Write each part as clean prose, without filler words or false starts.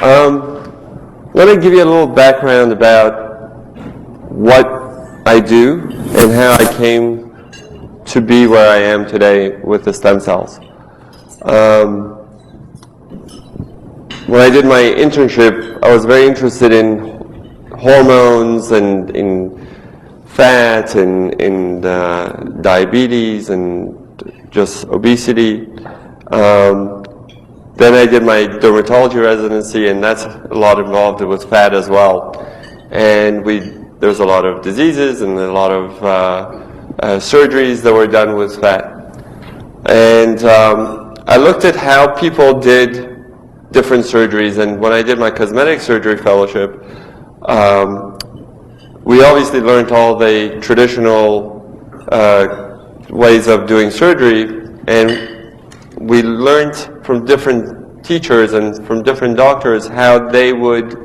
Let me give you a little background about what I do and how I came to be where I am today with the stem cells. When I did my internship, I was very interested in hormones and in fat and in diabetes and just obesity. Then I did my dermatology residency, and that's a lot involved with fat as well. And there's a lot of diseases and a lot of surgeries that were done with fat. And I looked at how people did different surgeries, and when I did my cosmetic surgery fellowship, we obviously learned all the traditional ways of doing surgery, and we learned from different teachers and from different doctors how they would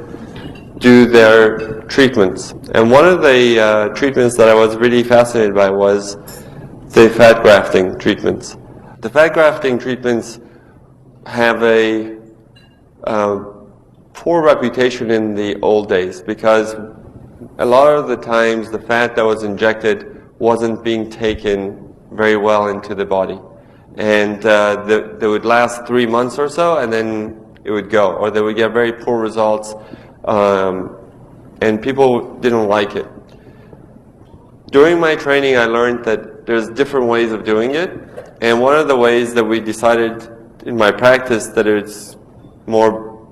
do their treatments. And one of the treatments that I was really fascinated by was the fat grafting treatments. The fat grafting treatments have a poor reputation in the old days because a lot of the times the fat that was injected wasn't being taken very well into the body. And they would last 3 months or so, and then it would go, or they would get very poor results, and people didn't like it. During my training, I learned that there's different ways of doing it, and one of the ways that we decided in my practice that it's more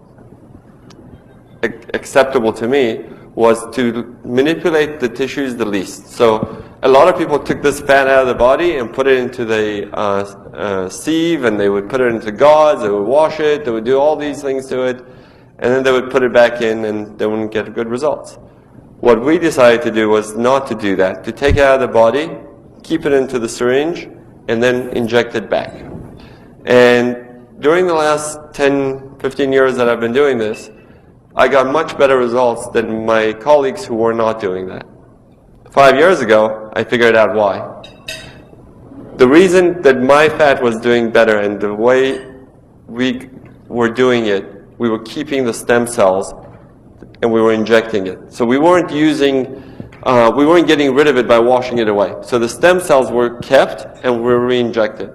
acceptable to me was to manipulate the tissues the least. So a lot of people took this fat out of the body and put it into the sieve, and they would put it into gauze, they would wash it, they would do all these things to it, and then they would put it back in and they wouldn't get good results. What we decided to do was not to do that, to take it out of the body, keep it into the syringe, and then inject it back. And during the last 10, 15 years that I've been doing this, I got much better results than my colleagues who were not doing that. 5 years ago, I figured out why. The reason that my fat was doing better and the way we were doing it, we were keeping the stem cells and we were injecting it. So we weren't getting rid of it by washing it away. So the stem cells were kept and were re-injected.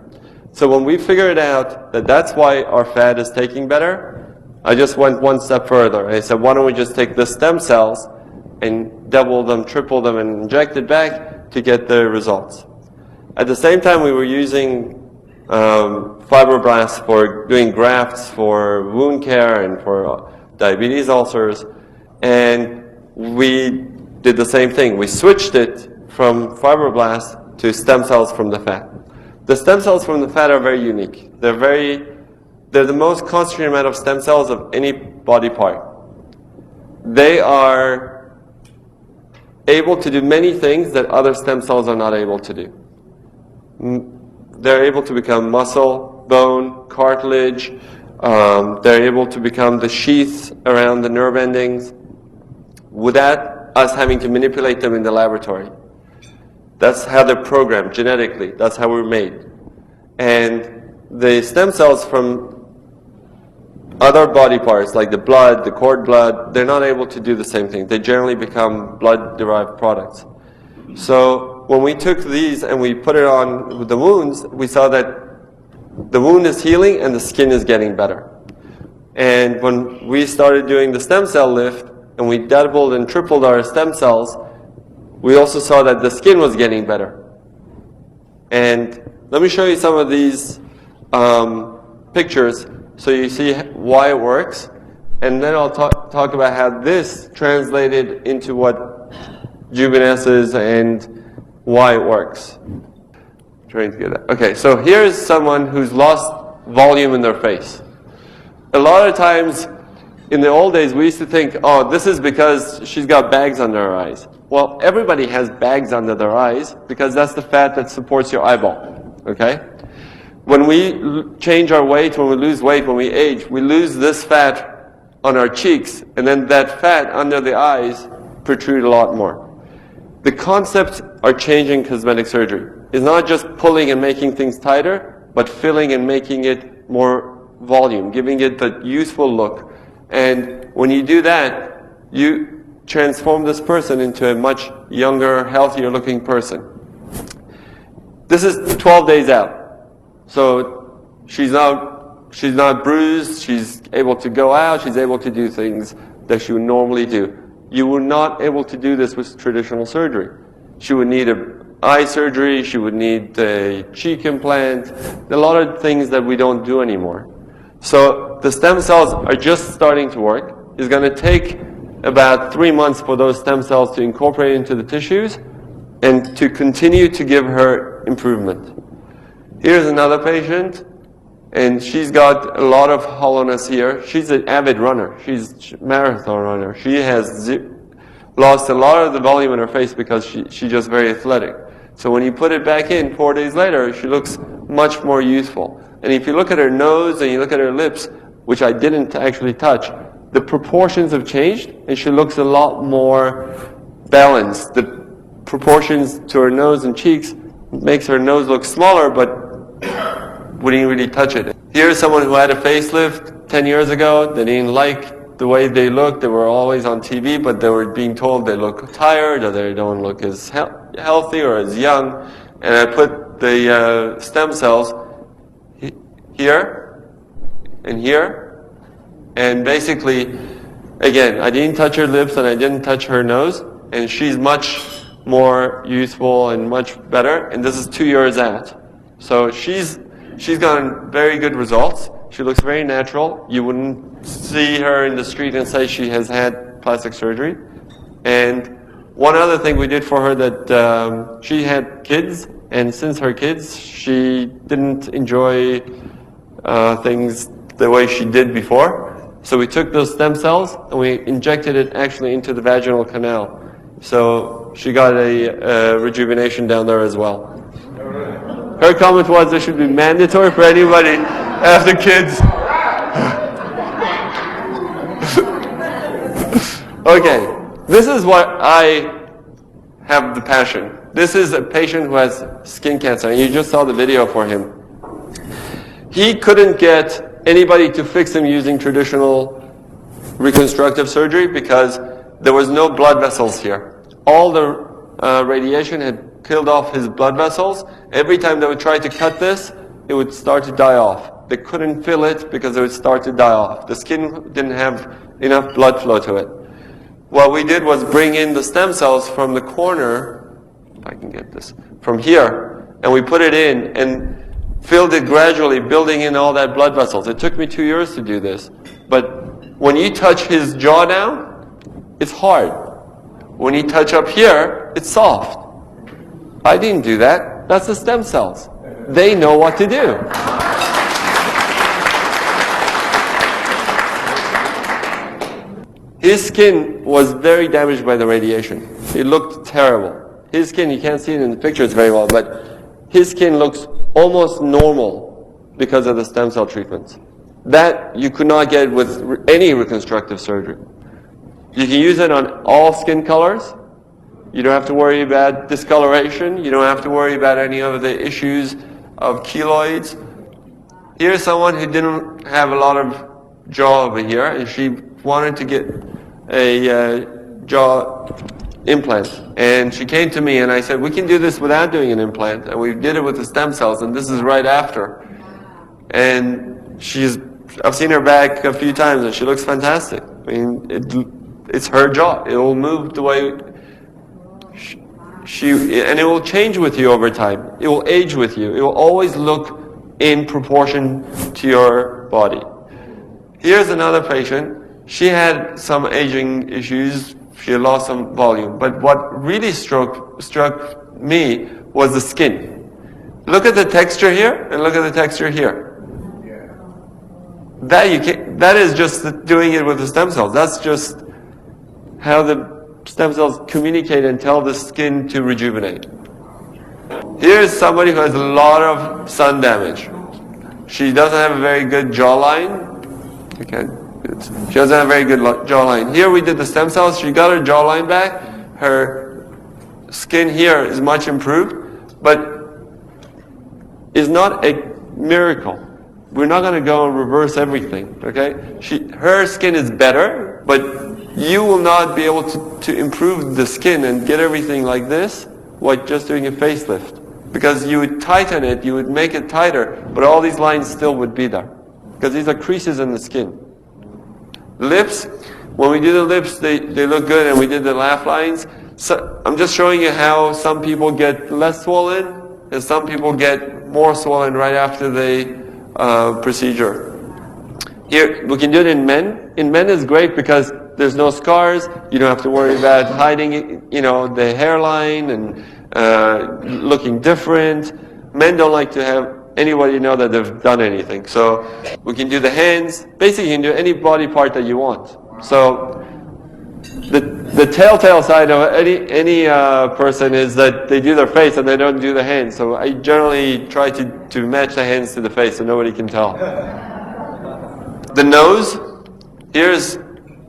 So when we figured out that that's why our fat is taking better, I just went one step further. I said, why don't we just take the stem cells and double them, triple them, and inject it back to get the results. At the same time, we were using fibroblasts for doing grafts for wound care and for diabetes ulcers, and we did the same thing. We switched it from fibroblasts to stem cells from the fat. The stem cells from the fat are very unique. They're the most concentrated amount of stem cells of any body part. They are able to do many things that other stem cells are not able to do. They're able to become muscle, bone, cartilage. They're able to become the sheaths around the nerve endings without us having to manipulate them in the laboratory. That's how they're programmed genetically. That's how we're made. And the stem cells from other body parts, like the blood, the cord blood, they're not able to do the same thing. They generally become blood-derived products. So when we took these and we put it on the wounds, we saw that the wound is healing and the skin is getting better. And when we started doing the stem cell lift and we doubled and tripled our stem cells, we also saw that the skin was getting better. And let me show you some of these pictures so you see why it works, and then I'll talk about how this translated into what Juvenes is and why it works. Trying to get that. Okay, so here's someone who's lost volume in their face. A lot of times in the old days we used to think, oh, this is because she's got bags under her eyes. Well, everybody has bags under their eyes because that's the fat that supports your eyeball. Okay? When we change our weight, when we lose weight, when we age, we lose this fat on our cheeks, and then that fat under the eyes protrude a lot more. The concepts are changing cosmetic surgery. It's not just pulling and making things tighter, but filling and making it more volume, giving it the useful look. And when you do that, you transform this person into a much younger, healthier looking person. This is 12 days out. So she's not bruised, she's able to go out, she's able to do things that she would normally do. You were not able to do this with traditional surgery. She would need an eye surgery, she would need a cheek implant, a lot of things that we don't do anymore. So the stem cells are just starting to work. It's going to take about 3 months for those stem cells to incorporate into the tissues and to continue to give her improvement. Here's another patient, and she's got a lot of hollowness here. She's an avid runner. She's a marathon runner. She has lost a lot of the volume in her face because she's just very athletic. So when you put it back in 4 days later, she looks much more youthful. And if you look at her nose and you look at her lips, which I didn't actually touch, the proportions have changed, and she looks a lot more balanced. The proportions to her nose and cheeks makes her nose look smaller, but we didn't really touch it. Here's someone who had a facelift 10 years ago. They didn't like the way they looked. They were always on TV, but they were being told they look tired or they don't look as healthy or as young. And I put the stem cells here and here. And basically, again, I didn't touch her lips and I didn't touch her nose. And she's much more youthful and much better. And this is 2 years out. So she's gotten very good results. She looks very natural. You wouldn't see her in the street and say she has had plastic surgery. And one other thing we did for her that she had kids, and since her kids, she didn't enjoy things the way she did before. So we took those stem cells and we injected it actually into the vaginal canal. So she got a rejuvenation down there as well. Her comment was it should be mandatory for anybody after kids. Okay, this is what I have the passion. This is a patient who has skin cancer, and you just saw the video for him. He couldn't get anybody to fix him using traditional reconstructive surgery because there was no blood vessels here. All the radiation had killed off his blood vessels. Every time they would try to cut this, it would start to die off. They couldn't fill it because it would start to die off. The skin didn't have enough blood flow to it. What we did was bring in the stem cells from the corner, if I can get this, from here, and we put it in and filled it gradually, building in all that blood vessels. It took me 2 years to do this. But when you touch his jaw down, it's hard. When you touch up here, it's soft. I didn't do that. That's the stem cells. They know what to do. His skin was very damaged by the radiation. It looked terrible. His skin, you can't see it in the pictures very well, but his skin looks almost normal because of the stem cell treatments. That you could not get with any reconstructive surgery. You can use it on all skin colors. You don't have to worry about discoloration. You don't have to worry about any of the issues of keloids. Here's someone who didn't have a lot of jaw over here, and she wanted to get a jaw implant. And she came to me and I said, we can do this without doing an implant. And we did it with the stem cells, and this is right after. And I've seen her back a few times and she looks fantastic. I mean, it's her jaw. It will move the way and it will change with you over time. It will age with you. It will always look in proportion to your body. Here's another patient. She had some aging issues. She had lost some volume. But what really struck me was the skin. Look at the texture here and look at the texture here. That is just doing it with the stem cells. That's just how the stem cells communicate and tell the skin to rejuvenate. Here's somebody who has a lot of sun damage. She doesn't have a very good jawline. She doesn't have a very good jawline. Here we did the stem cells. She got her jawline back. Her skin here is much improved, but it's not a miracle. we're not going to go and reverse everything, okay? Her skin is better, but you will not be able to improve the skin and get everything like this while just doing a facelift. Because you would tighten it, you would make it tighter, but all these lines still would be there. Because these are creases in the skin. Lips, when we do the lips, they look good, and we did the laugh lines. So I'm just showing you how some people get less swollen, and some people get more swollen right after the procedure. Here, we can do it in men. In men it's great because there's no scars. You don't have to worry about hiding, the hairline and looking different. Men don't like to have anybody know that they've done anything. So we can do the hands. Basically, you can do any body part that you want. So the telltale side of any person is that they do their face and they don't do the hands. So I generally try to match the hands to the face so nobody can tell. The nose. Here's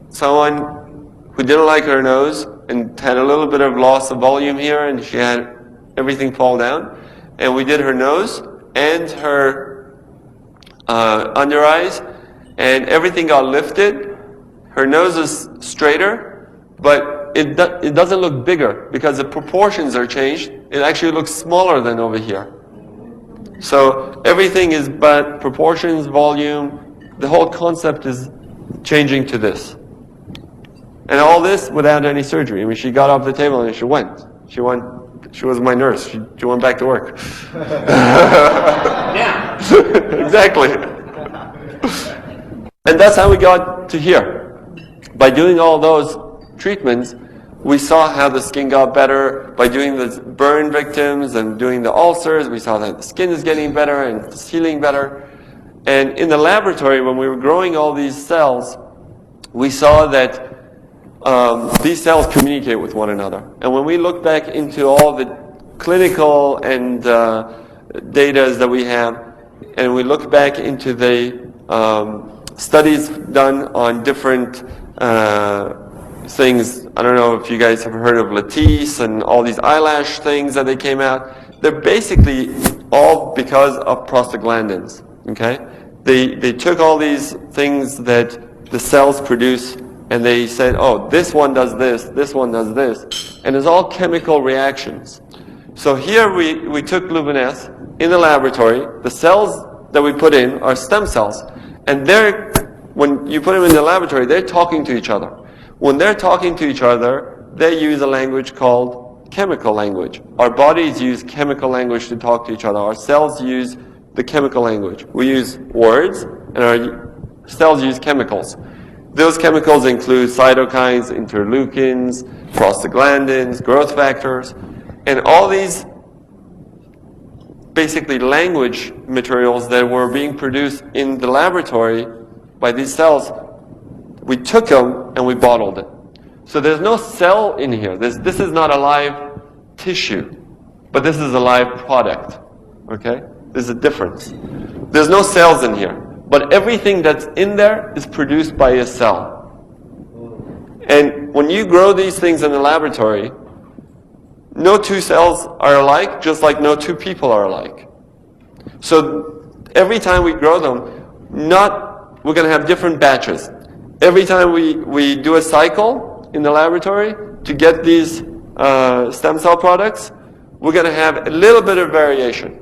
someone who didn't like her nose and had a little bit of loss of volume here, and she had everything fall down. And we did her nose and her under eyes, and everything got lifted. Her nose is straighter, but it doesn't look bigger because the proportions are changed. It actually looks smaller than over here. So everything is but proportions, volume. The whole concept is changing to this. And all this without any surgery. I mean, she got off the table and she went. She was my nurse. She went back to work. Yeah. Exactly. And that's how we got to here. By doing all those treatments, we saw how the skin got better. By doing the burn victims and doing the ulcers, we saw that the skin is getting better and it's healing better. And in the laboratory, when we were growing all these cells, we saw that these cells communicate with one another. And when we look back into all the clinical and data that we have, and we look back into the studies done on different things, I don't know if you guys have heard of Lattice and all these eyelash things that they came out. They're basically all because of prostaglandins. Okay, they took all these things that the cells produce, and they said, oh, this one does this one does this, and it's all chemical reactions. So here we took Luminesce in the laboratory. The cells that we put in are stem cells, and when you put them in the laboratory, they're talking to each other. When they're talking to each other, they use a language called chemical language. Our bodies use chemical language to talk to each other. Our cells use the chemical language. We use words, and our cells use chemicals. Those chemicals include cytokines, interleukins, prostaglandins, growth factors, and all these basically language materials that were being produced in the laboratory by these cells. We took them and we bottled it. So there's no cell in here. This is not a live tissue, but this is a live product. Okay? There's a difference. There's no cells in here, but everything that's in there is produced by a cell. And when you grow these things in the laboratory, no two cells are alike, just like no two people are alike. So every time we grow them, we're going to have different batches. Every time we do a cycle in the laboratory to get these stem cell products, we're going to have a little bit of variation.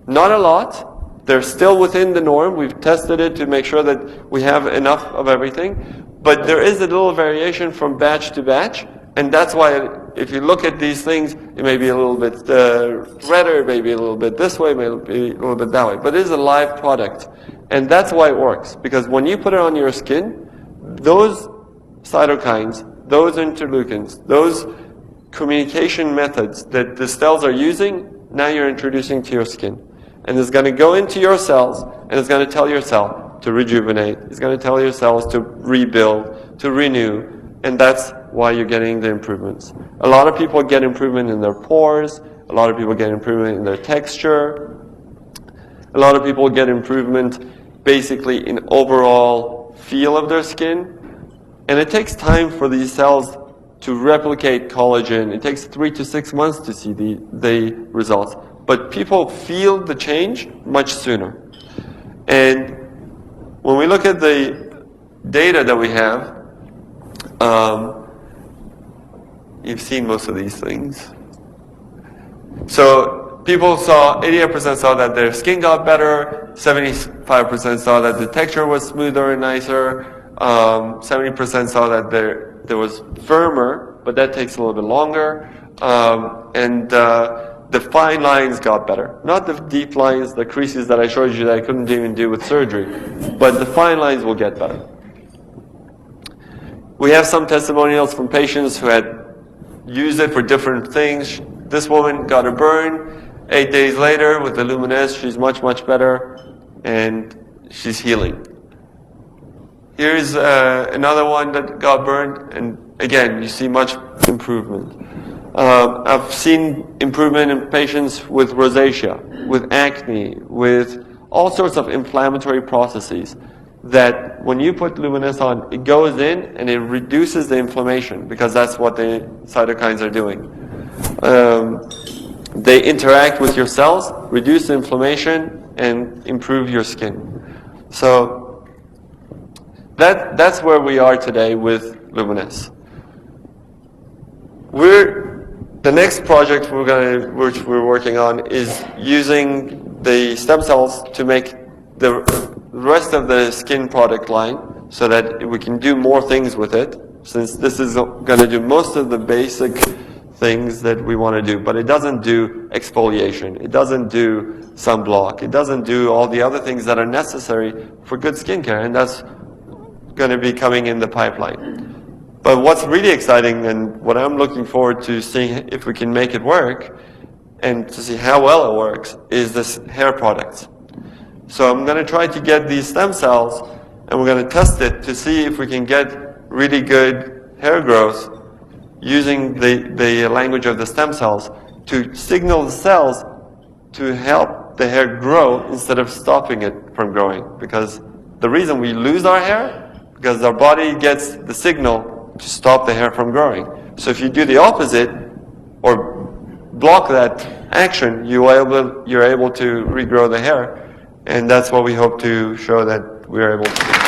Not a lot. They're still within the norm. We've tested it to make sure that we have enough of everything. But there is a little variation from batch to batch. And that's why if you look at these things, it may be a little bit redder, maybe a little bit this way, maybe a little bit that way. But it is a live product. And that's why it works. Because when you put it on your skin, those cytokines, those interleukins, those communication methods that the cells are using, now you're introducing to your skin. And it's going to go into your cells, and it's going to tell your cell to rejuvenate. It's going to tell your cells to rebuild, to renew, and that's why you're getting the improvements. A lot of people get improvement in their pores. A lot of people get improvement in their texture. A lot of people get improvement basically in overall feel of their skin. And it takes time for these cells to replicate collagen. It takes 3 to 6 months to see the results. But people feel the change much sooner. And when we look at the data that we have, you've seen most of these things. So people saw, 88% saw that their skin got better, 75% saw that the texture was smoother and nicer, 70% saw that there was firmer, but that takes a little bit longer, and the fine lines got better. Not the deep lines, the creases that I showed you that I couldn't even do with surgery, but the fine lines will get better. We have some testimonials from patients who had used it for different things. This woman got a burn. 8 days later with the Luminous, she's much, much better, and she's healing. Here's another one that got burned, and again, you see much improvement. I've seen improvement in patients with rosacea, with acne, with all sorts of inflammatory processes that when you put Luminous on, it goes in and it reduces the inflammation because that's what the cytokines are doing. They interact with your cells, reduce the inflammation, and improve your skin. So that's where we are today with Luminous. The next project which we're working on is using the stem cells to make the rest of the skin product line so that we can do more things with it, since this is going to do most of the basic things that we want to do, but it doesn't do exfoliation, it doesn't do sunblock, it doesn't do all the other things that are necessary for good skincare, and that's going to be coming in the pipeline. But what's really exciting, and what I'm looking forward to seeing if we can make it work, and to see how well it works, is this hair product. So I'm going to try to get these stem cells, and we're going to test it to see if we can get really good hair growth using the language of the stem cells to signal the cells to help the hair grow instead of stopping it from growing. Because the reason we lose our hair, because our body gets the signal to stop the hair from growing. So if you do the opposite, or block that action, you're able to regrow the hair. And that's what we hope to show that we're able to do.